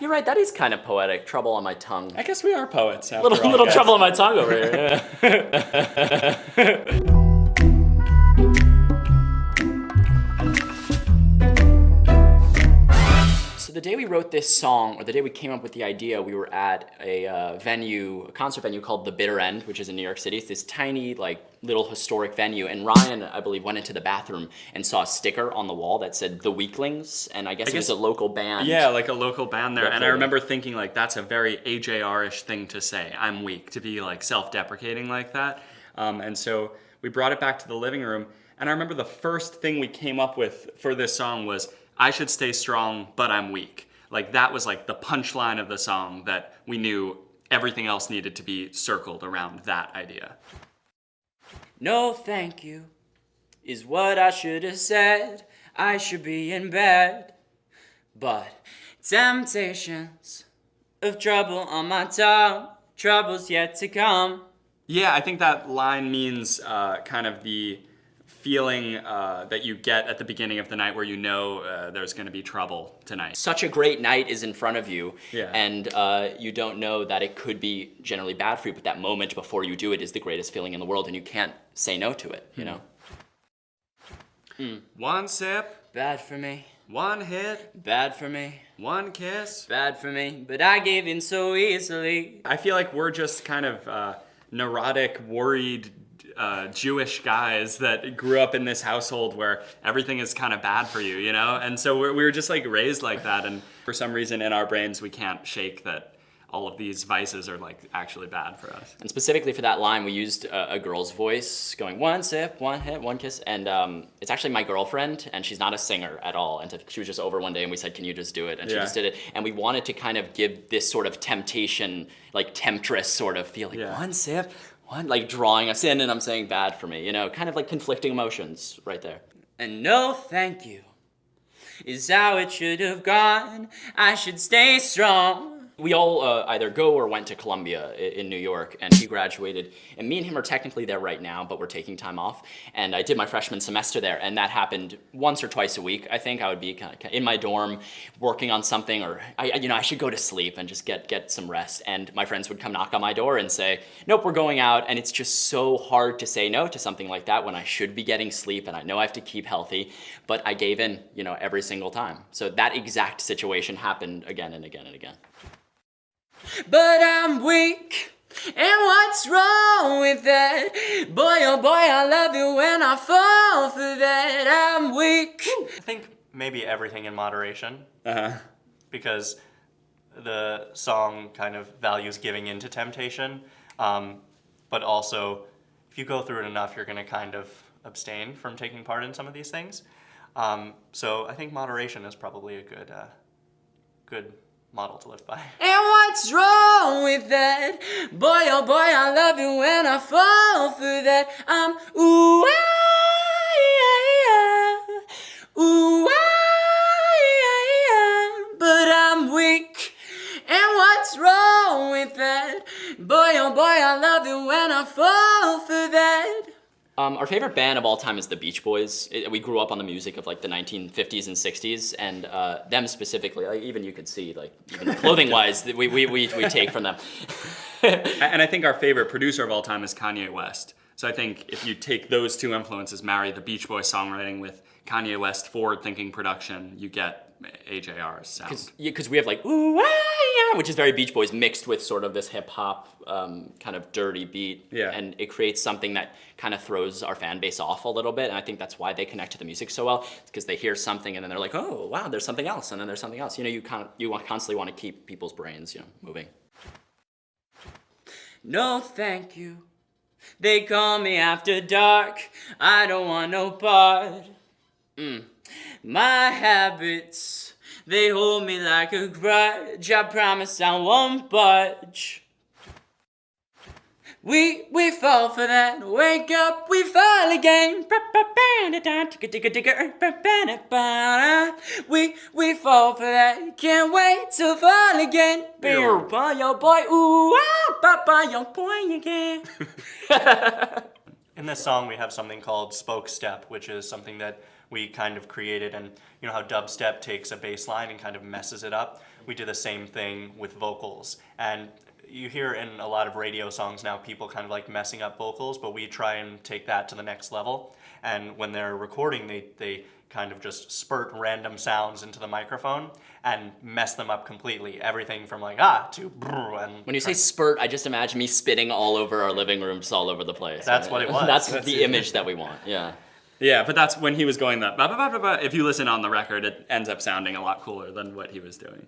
You're right, that is kind of poetic. Trouble on my tongue. I guess we are poets after all. Little trouble on my tongue over here. So the day we wrote this song, or the day we came up with the idea, we were at a concert venue called The Bitter End, which is in New York City. It's this tiny, little historic venue. And Ryan, I believe, went into the bathroom and saw a sticker on the wall that said The Weaklings. And I guess it was a local band. Yeah, like a local band there. And I remember thinking, that's a very AJR-ish thing to say. I'm weak, to be, self-deprecating like that. And so we brought it back to the living room. And I remember the first thing we came up with for this song was, I should stay strong, but I'm weak. That was the punchline of the song that we knew everything else needed to be circled around that idea. No thank you is what I should have said. I should be in bed. But temptations of trouble on my tongue, trouble's yet to come. Yeah, I think that line means kind of the feeling that you get at the beginning of the night where you know there's going to be trouble tonight. Such a great night is in front of you, yeah. And you don't know that it could be generally bad for you, but that moment before you do it is the greatest feeling in the world, and you can't say no to it, you know? One sip. Bad for me. One hit. Bad for me. One kiss. Bad for me, but I gave in so easily. I feel like we're just kind of neurotic, worried, Jewish guys that grew up in this household where everything is kind of bad for you, you know? And so we were just raised like that, and for some reason in our brains we can't shake that all of these vices are actually bad for us. And specifically for that line, we used a girl's voice going one sip, one hit, one kiss, and it's actually my girlfriend, and she's not a singer at all, and she was just over one day and we said, can you just do it? And she just did it, and we wanted to kind of give this sort of temptation, temptress sort of feel, one sip, one, drawing us in, and I'm saying bad for me, you know, kind of conflicting emotions right there. And no thank you is how it should have gone. I should stay strong. We all either go or went to Columbia in New York, and he graduated, and me and him are technically there right now, but we're taking time off, and I did my freshman semester there, and that happened once or twice a week. I think I would be kind of in my dorm working on something, or I should go to sleep and just get some rest, and my friends would come knock on my door and say, nope, we're going out, and it's just so hard to say no to something like that when I should be getting sleep, and I know I have to keep healthy, but I gave in, every single time. So that exact situation happened again and again and again. But I'm weak, and what's wrong with that? Boy, oh boy, I love you when I fall for that. I'm weak. I think maybe everything in moderation. Because the song kind of values giving in to temptation, but also if you go through it enough, you're going to kind of abstain from taking part in some of these things. So I think moderation is probably a good model to live by. And what's wrong with that? Boy, oh boy, I love you when I fall for that. I'm ooh, ooh, but I'm weak. And what's wrong with that? Boy, oh boy, I love you when I fall for that. Our favorite band of all time is the Beach Boys. We grew up on the music of the 1950s and 60s, and them specifically, even you could see, even clothing-wise, we take from them. And I think our favorite producer of all time is Kanye West. So I think if you take those two influences, marry the Beach Boys songwriting with Kanye West forward-thinking production, you get AJR's sound. Because we have ooh, yeah, which is very Beach Boys mixed with sort of this hip-hop kind of dirty beat. Yeah. And it creates something that kind of throws our fan base off a little bit, and I think that's why they connect to the music so well. It's because they hear something and then they're like, oh, wow, there's something else, and then there's something else. You constantly want to keep people's brains, moving. No, thank you. They call me after dark. I don't want no part. My habits, they hold me like a grudge. I promise I won't budge. We fall for that. Wake up, we fall again. We fall for that. Can't wait to fall again. By your boy, ooh, by your boy again. In this song, we have something called spoke step, which is something that we kind of created, and you know how dubstep takes a bass line and kind of messes it up? we did the same thing with vocals. And you hear in a lot of radio songs now people kind of like messing up vocals, but we try and take that to the next level. And when they're recording, they kind of just spurt random sounds into the microphone and mess them up completely. Everything from like to brr. And when you say spurt, I just imagine me spitting all over our living room, just all over the place. That's what it was. That's the image that we want. Yeah. Yeah, but that's when he was going that. If you listen on the record, it ends up sounding a lot cooler than what he was doing.